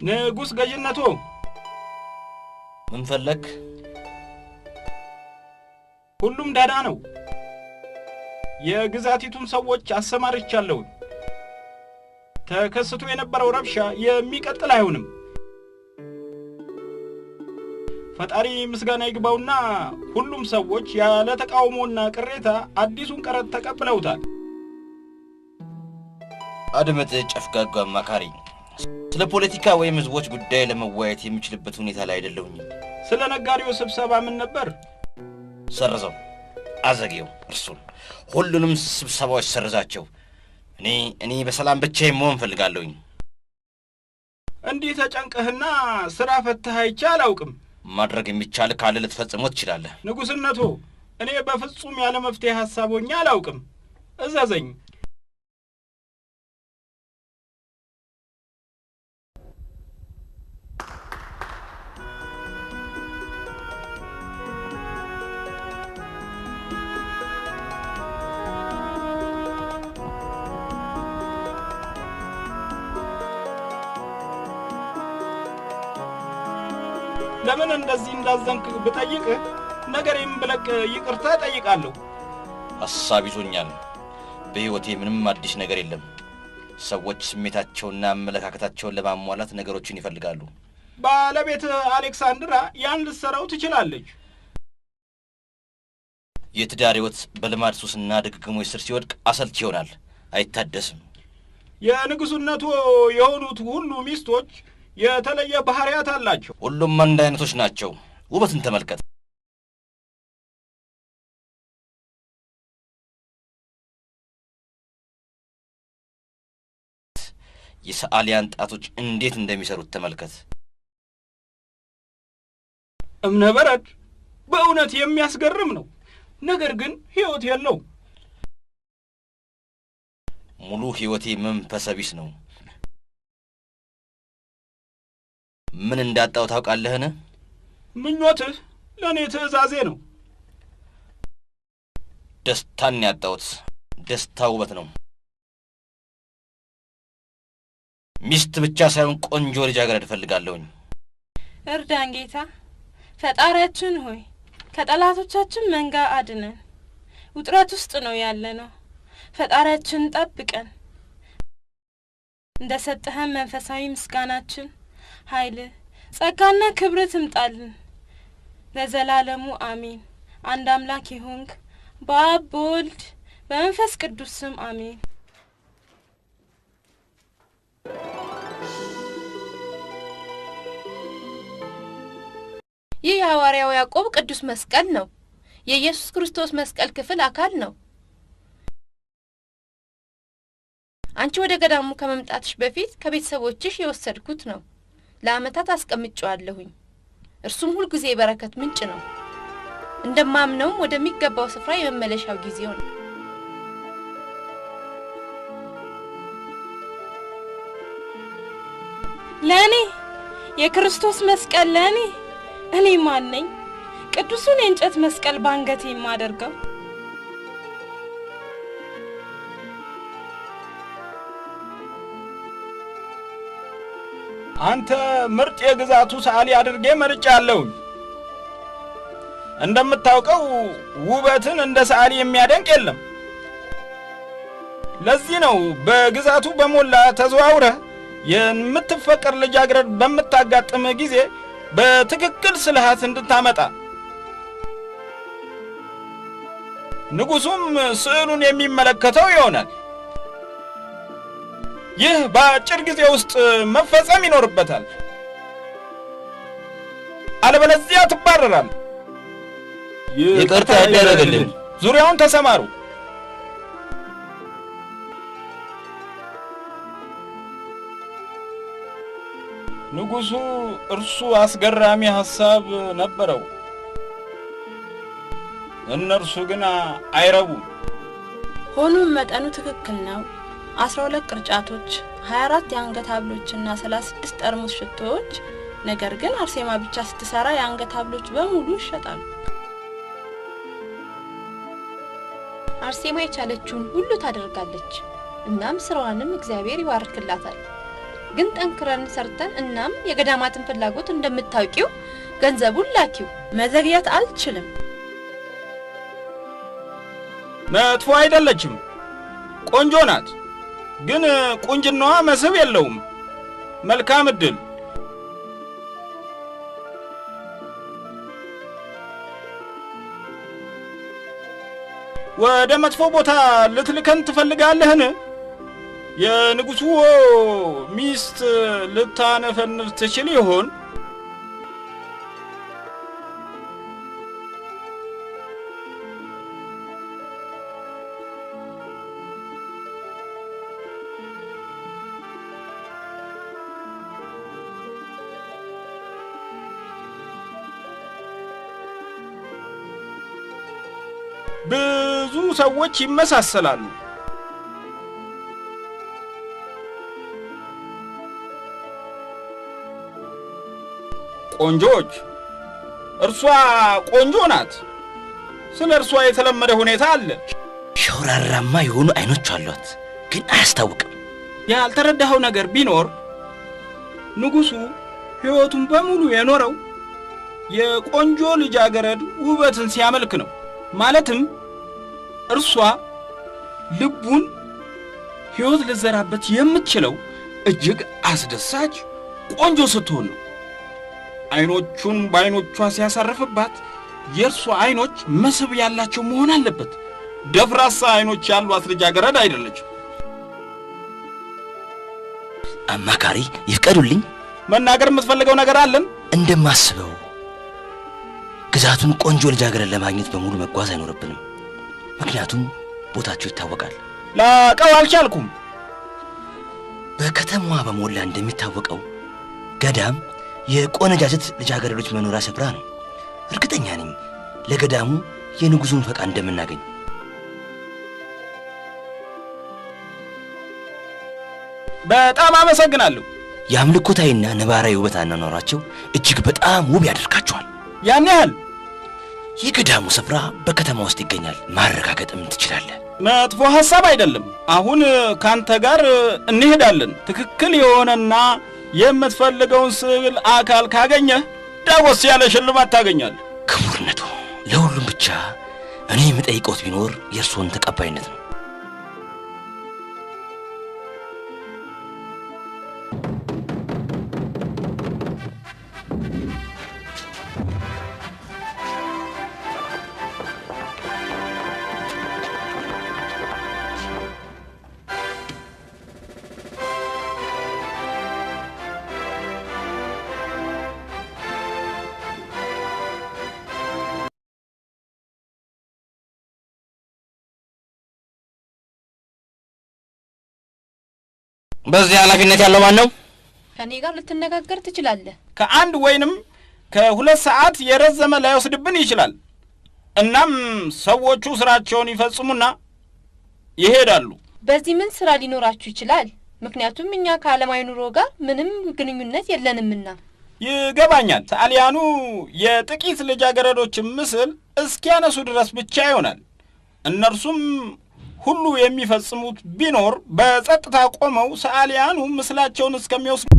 ንጉስ ገዥነቱ ምን ፈለክ? ሁሉም ደህና ነው። የግዛቲቱን ሰዎች አሰማርቻለሁ። ተከስቶ የነበረው ረብሻ የሚቀጥል አይሆንም። ፈጣሪ ምስጋና ይግባውና ሁሉም ሰዎች ያለ ተቃውሞና ቅሬታ አዲሱን ቀረጥ ተቀብለውታል። አድመጥ ጨፍጋጋ አማካሪ፣ ስለ ፖለቲካ ወይም ህዝቦች ጉዳይ ለመወያየት የሚችልበት ሁኔታ ላይ አይደለሁኝ። ስለ ነጋዴው ስብሰባ ምን ነበር? ሰርዘው አዘግየው። እርሱን ሁሉንም ስብሰባዎች ሰርዛቸው። እኔ በሰላም ብቻዬን መሆን ፈልጋለሁኝ። እንዲህ ተጨንቀህና ስራ ፈተህ አይቼ አላውቅም። ማድረግ የሚቻል ካለ ልትፈጽመው ትችላለህ። ንጉስነቱ፣ እኔ በፍጹም ያለ መፍትሄ ሐሳብ ሆኜ አላውቅም። እዘዘኝ። ለምን እንደዚህ እንዳዘንክ ብጠይቅ ነገሬን ብለቅ ይቅርታ ጠይቃለሁ። ሐሳብ ይዞኛል። በህይወቴ ምንም አዲስ ነገር የለም። ሰዎች ስሜታቸውና አመለካከታቸውን ለማሟላት ነገሮችን ይፈልጋሉ። ባለቤት አሌክሳንድራ ያን ልትሰራው ትችላለች። የትዳር ህይወት በልማድ ሱስና ድግግሞች ስር ሲወድቅ አሰልች ይሆናል፣ አይታደስም። የንጉስነቱ የሆኑት ሁሉ ሚስቶች የተለየ ባህሪያት አላቸው። ሁሉም አንድ አይነቶች ናቸው። ውበትን ተመልከት። የሰዓሊያን ጣቶች እንዴት እንደሚሰሩት ተመልከት። እምነ በረድ በእውነት የሚያስገርም ነው። ነገር ግን ህይወት የለው። ሙሉ ህይወቴ መንፈሰ ቢስ ነው። ምን እንዳጣው ታውቃለህን? ምኞትህ ለኔ ትዕዛዜ ነው። ደስታን ያጣሁት። ደስታ ውበት ነው። ሚስት ብቻ ሳይሆን ቆንጆ ልጃገረድ እፈልጋለሁኝ። እርዳን ጌታ ፈጣሪያችን ሆይ፣ ከጠላቶቻችን መንጋ አድነን። ውጥረት ውስጥ ነው ያለነው። ፈጣሪያችን ጠብቀን። እንደሰጠህን መንፈሳዊ ምስጋናችን ኃይል ጸጋና ክብር ትምጣልን ለዘላለሙ አሜን። አንድ አምላክ ይሁንክ በአብ በወልድ በመንፈስ ቅዱስ ስም አሜን። ይህ የሐዋርያው ያዕቆብ ቅዱስ መስቀል ነው። የኢየሱስ ክርስቶስ መስቀል ክፍል አካል ነው። አንቺ ወደ ገዳሙ ከመምጣትሽ በፊት ከቤተሰቦችሽ የወሰድኩት ነው። ለዓመታት አስቀምጬዋለሁኝ። እርሱም ሁሉ ጊዜ በረከት ምንጭ ነው። እንደማምነውም ወደሚገባው ስፍራ የመመለሻው ጊዜው ነው። ለኔ የክርስቶስ መስቀል ለኔ እኔ ማን ነኝ? ቅዱሱን የእንጨት መስቀል ባንገቴ የማደርገው? አንተ ምርጥ የግዛቱ ሰዓሊ አድርጌ መርጫለሁ። እንደምታውቀው ውበትን እንደ ሰዓሊ የሚያደንቅ የለም። ለዚህ ነው በግዛቱ በሞላ ተዘዋውረህ የምትፈቀር ልጃገረድ በምታጋጥም ጊዜ በትክክል ስልሃት እንድታመጣ። ንጉሱም ስዕሉን የሚመለከተው ይሆናል። ይህ በአጭር ጊዜ ውስጥ መፈጸም ይኖርበታል። አለበለዚያ ትባረራል። ይቅርታ ይደረግልን። ዙሪያውን ተሰማሩ። ንጉሡ እርሱ አስገራሚ ሐሳብ ነበረው። እነርሱ ግን አይረቡም። ሆኖም መጠኑ ትክክል ነው። 12 ቅርጫቶች፣ 24 የአንገት ሐብሎችና 36 ጠርሙስ ሽቶዎች። ነገር ግን አርሴማ ብቻ ስትሰራ የአንገት ሐብሎች በሙሉ ይሸጣሉ። አርሴማ የቻለችውን ሁሉ ታደርጋለች። እናም ስራዋንም እግዚአብሔር ይባርክላታል። ግን ጠንክረን ሰርተን እናም የገዳማትን ፍላጎት እንደምታውቂው ገንዘቡን ላኪው። መዘግየት አልችልም። መጥፎ አይደለችም፣ ቆንጆ ናት። ግን ቁንጅናዋ መስህብ የለውም። መልካም እድል። ወደ መጥፎ ቦታ ልትልከን ትፈልጋለህን? የንጉሡ ሚስት ልታነፈንፍ ትችል ይሆን? ብዙ ሰዎች ይመሳሰላሉ። ቆንጆች። እርሷ ቆንጆ ናት። ስለ እርሷ የተለመደ ሁኔታ አለ። ሸውራራማ የሆኑ አይኖች አሏት፣ ግን አያስታውቅም። ያልተረዳኸው ነገር ቢኖር ንጉሡ ሕይወቱን በሙሉ የኖረው የቆንጆ ልጃገረድ ውበትን ሲያመልክ ነው። ማለትም እርሷ ልቡን ሕይወት ልዘራበት የምትችለው እጅግ አስደሳች ቆንጆ ስትሆን ነው። አይኖቹን በአይኖቿ ሲያሳርፍባት የእርሷ አይኖች መስህብ ያላቸው መሆን አለበት። ደፍራሳ አይኖች ያሏት ልጃገረድ አይደለችም። አማካሪ ይፍቀዱልኝ። መናገር የምትፈልገው ነገር አለን? እንደማስበው ግዛቱን ቆንጆ ልጃገረድ ለማግኘት በሙሉ መጓዝ አይኖርብንም። ምክንያቱም ቦታቸው ይታወቃል። ላቀው አልቻልኩም። በከተማዋ በሞላ እንደሚታወቀው ገዳም የቆነጃጀት ልጃገረዶች መኖሪያ ስፍራ ነው። እርግጠኛ ነኝ ለገዳሙ የንጉሡን ፈቃድ እንደምናገኝ። በጣም አመሰግናለሁ። የአምልኮታዊና ነባራዊ ውበት አኗኗራቸው እጅግ በጣም ውብ ያደርጋቸዋል። ያን ያህል? የገዳሙ ስፍራ በከተማ ውስጥ ይገኛል። ማረጋገጥም ትችላለህ። መጥፎ ሐሳብ አይደለም። አሁን ካንተ ጋር እንሄዳለን። ትክክል የሆነና የምትፈልገውን ስዕል አካል ካገኘህ ዳጎስ ያለ ሽልማት ታገኛለህ። ክቡርነቱ፣ ለሁሉም ብቻ እኔ የምጠይቀውት ቢኖር የእርስዎን ተቀባይነት ነው። በዚህ ኃላፊነት ያለው ማን ነው? ከኔ ጋር ልትነጋገር ትችላለህ። ከአንድ ወይንም ከ2 ሰዓት የረዘመ ላይወስድብን ይችላል። እናም ሰዎቹ ስራቸውን ይፈጽሙና ይሄዳሉ። በዚህ ምን ስራ ሊኖራችሁ ይችላል? ምክንያቱም እኛ ከዓለማዊ ኑሮ ጋር ምንም ግንኙነት የለንምና። ይገባኛል። ሰዓሊያኑ የጥቂት ልጃገረዶችን ምስል እስኪያነሱ ድረስ ብቻ ይሆናል። እነርሱም ሁሉ የሚፈጽሙት ቢኖር በጸጥታ ቆመው ሰዓሊያኑ ምስላቸውን እስከሚወስዱ